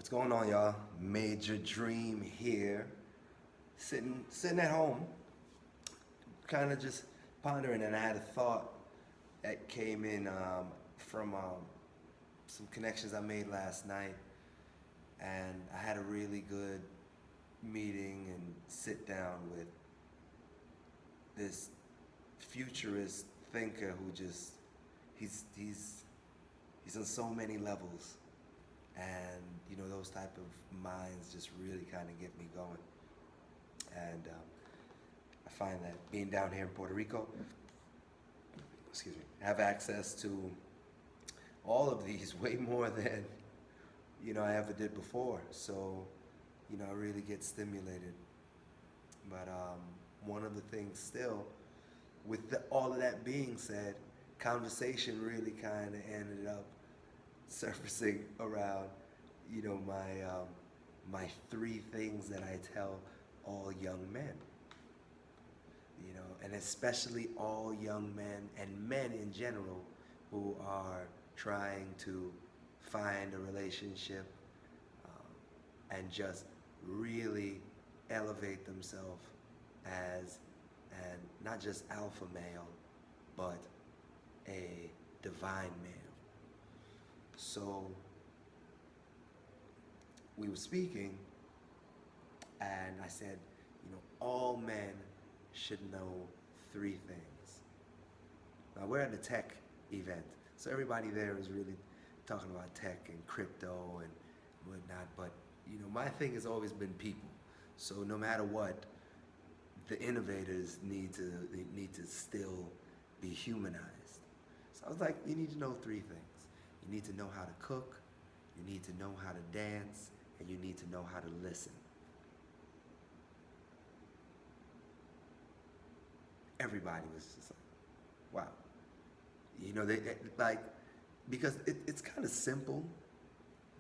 What's going on, y'all? Major Dream here, sitting at home, kind of just pondering, and I had a thought that came in from some connections I made last night, and I had a really good meeting and sit down with this futurist thinker who just he's he's on so many levels, and those type of minds just really kind of get me going. And I find that being down here in Puerto Rico, excuse me, I have access to all of these way more than I ever did before. So I really get stimulated. But one of the things still, with all of that being said, conversation really kind of ended up surfacing around my three things that I tell all young men, and especially all young men and men in general who are trying to find a relationship, and just really elevate themselves as and not just alpha male, but a divine male. So we were speaking, and I said, all men should know three things. Now we're at a tech event, so everybody there is really talking about tech and crypto and whatnot. But my thing has always been people. So no matter what, the innovators need to still be humanized. So I was like, you need to know three things. You need to know how to cook, you need to know how to dance, and you need to know how to listen. Everybody was just like, wow. They like, because it's kind of simple,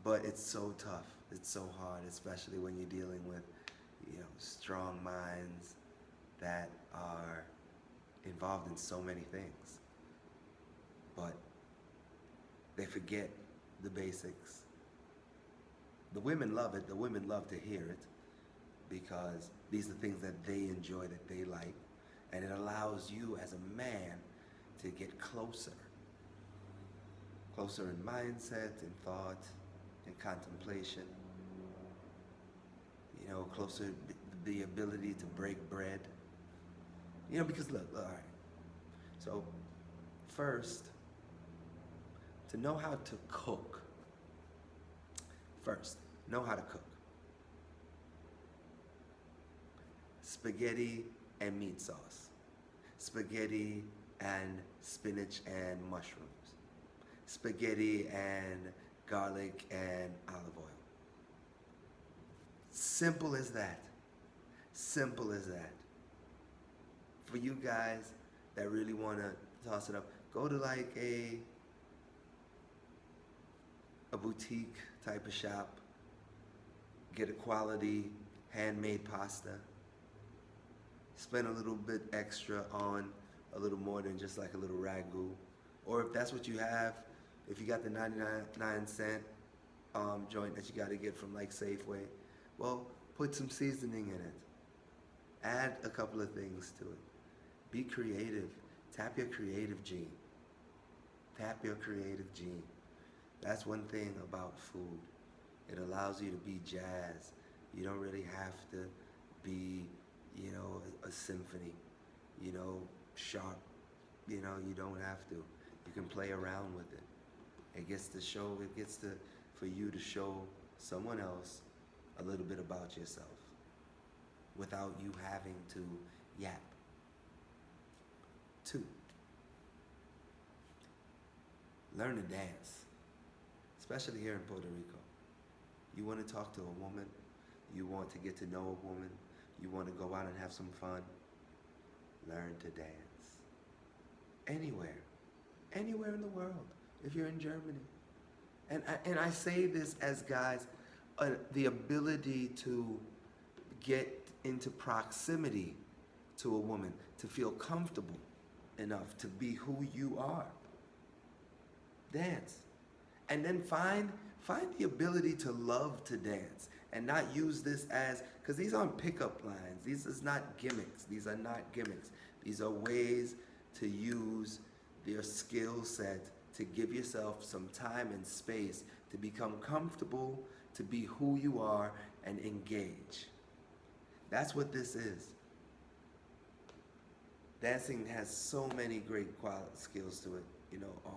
but it's so tough. It's so hard, especially when you're dealing with, strong minds that are involved in so many things. But they forget the basics. The women love it. The women love to hear it because these are things that they enjoy, that they like. And it allows you as a man to get closer in mindset, in thought, in contemplation, closer the ability to break bread. Because look, all right. So first, to know how to cook. First, know how to cook. Spaghetti and meat sauce. Spaghetti and spinach and mushrooms. Spaghetti and garlic and olive oil. Simple as that. Simple as that. For you guys that really want to toss it up, go to like a boutique type of shop, get a quality handmade pasta, spend a little bit extra on a little more than just like a little ragu. Or if that's what you have, if you got the 99-cent joint that you got to get from like Safeway, well, put some seasoning in it. Add a couple of things to it. Be creative. Tap your creative gene. Tap your creative gene. That's one thing about food. It allows you to be jazz. You don't really have to be, a symphony, sharp. You don't have to. You can play around with it. It gets for you to show someone else a little bit about yourself without you having to yap. 2, learn to dance, especially here in Puerto Rico. You want to talk to a woman, you want to get to know a woman, you want to go out and have some fun, learn to dance. Anywhere in the world, if you're in Germany. And I say this as guys, the ability to get into proximity to a woman, to feel comfortable enough to be who you are. Dance. And then find Find the ability to love to dance and not use this as, because these aren't pickup lines. These is not gimmicks. These are not gimmicks. These are ways to use your skill set to give yourself some time and space to become comfortable, to be who you are, and engage. That's what this is. Dancing has so many great skills to it,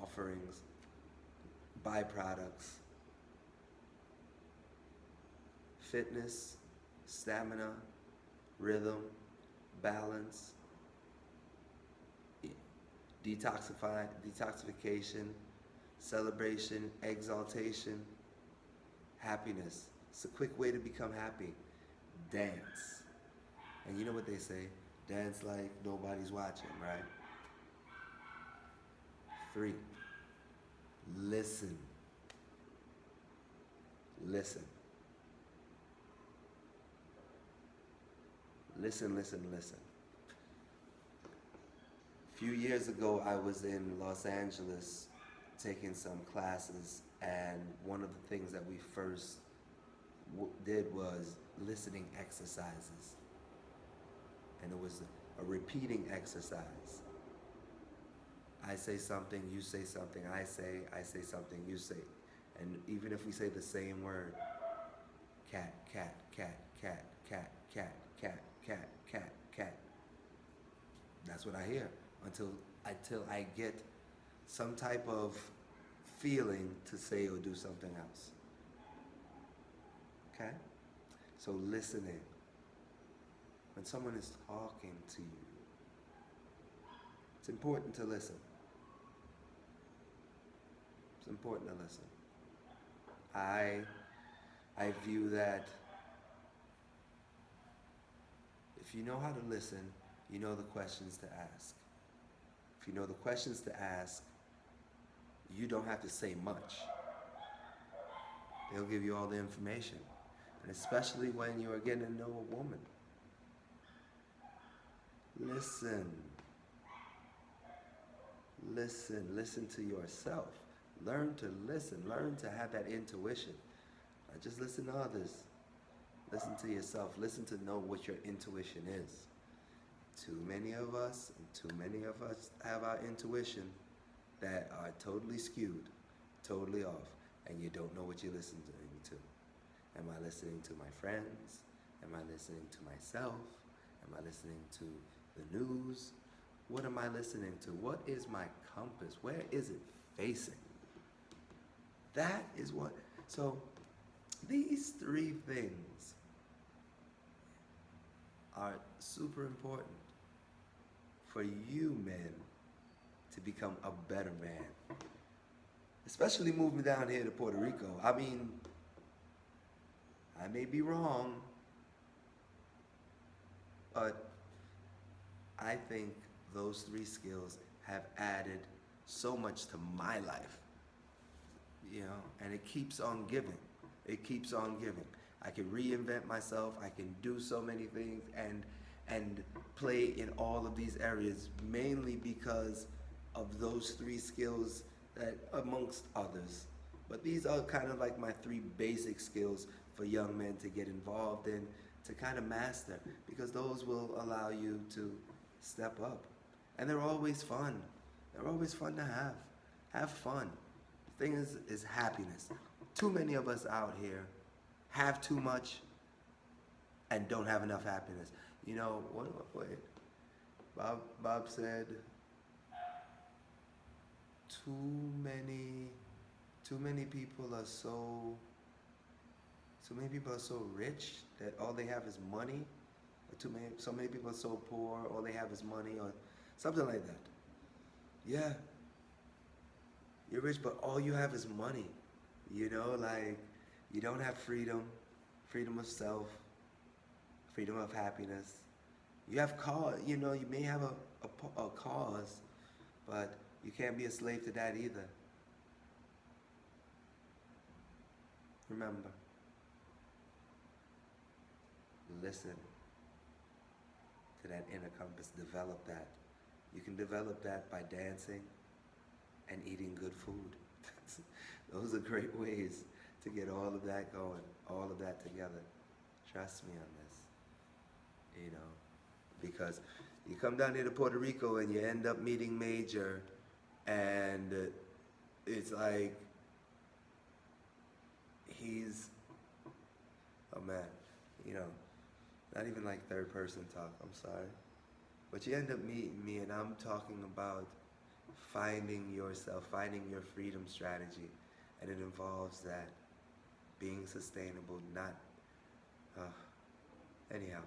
offerings, byproducts, fitness, stamina, rhythm, balance, detoxification, celebration, exaltation, happiness. It's a quick way to become happy. Dance. And you know what they say? Dance like nobody's watching, right? 3, listen. Listen. Listen, listen, listen. A few years ago, I was in Los Angeles taking some classes, and one of the things that we first did was listening exercises. And it was a repeating exercise. I say something, you say something, I say something, you say. And even if we say the same word, cat, cat, cat, cat, cat, cat, cat, cat, cat, cat. That's what I hear until I get some type of feeling to say or do something else. Okay? So listening. When someone is talking to you, it's important to listen. It's important to listen. I view that if you know how to listen, you know the questions to ask. If you know the questions to ask, you don't have to say much. They'll give you all the information. And especially when you are getting to know a woman. Listen. Listen to yourself. Learn to listen. Learn to have that intuition. Not just listen to others. Listen to yourself. Listen to know what your intuition is. Too many of us have our intuition that are totally skewed, totally off, and you don't know what you're listening to. Am I listening to my friends? Am I listening to myself? Am I listening to the news? What am I listening to? What is my compass? Where is it facing? That is what. So these 3 things are super important for you men to become a better man. Especially moving down here to Puerto Rico. I mean, I may be wrong, but I think those 3 skills have added so much to my life, and it keeps on giving. It keeps on giving. I can reinvent myself. I can do so many things and play in all of these areas, mainly because of those 3 skills, that amongst others. But these are kind of like my 3 basic skills for young men to get involved in, to kind of master, because those will allow you to step up. And they're always fun. They're always fun to have. Have fun. The thing is happiness. Too many of us out here have too much and don't have enough happiness. Bob said, too many people are so rich that all they have is money. So many people are so poor, all they have is money, or something like that. Yeah, you're rich, but all you have is money. You don't have freedom of self, freedom of happiness. You have cause, you may have a cause, but you can't be a slave to that either. Remember, listen to that inner compass, develop that. You can develop that by dancing and eating good food. Those are great ways to get all of that going, all of that together. Trust me on this, you know, because you come down here to Puerto Rico and you end up meeting Major, and it's like he's, oh man, you know, not even like third person talk, I'm sorry. But you end up meeting me, and I'm talking about finding yourself, finding your freedom strategy. And it involves that being sustainable, not, anyhow.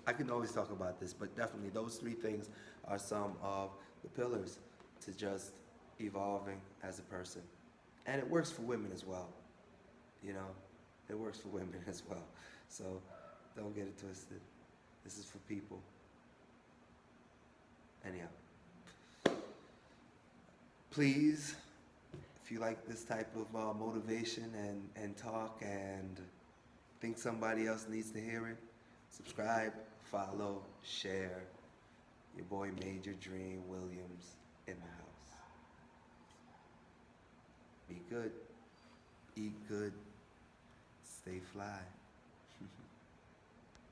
I can always talk about this, but definitely those three things are some of the pillars to just evolving as a person. And it works for women as well, you know? It works for women as well. So don't get it twisted. This is for people. Anyhow, please, if you like this type of motivation and talk and think somebody else needs to hear it, subscribe, follow, share. Your boy Major Dream Williams in the house. Be good, eat good, stay fly.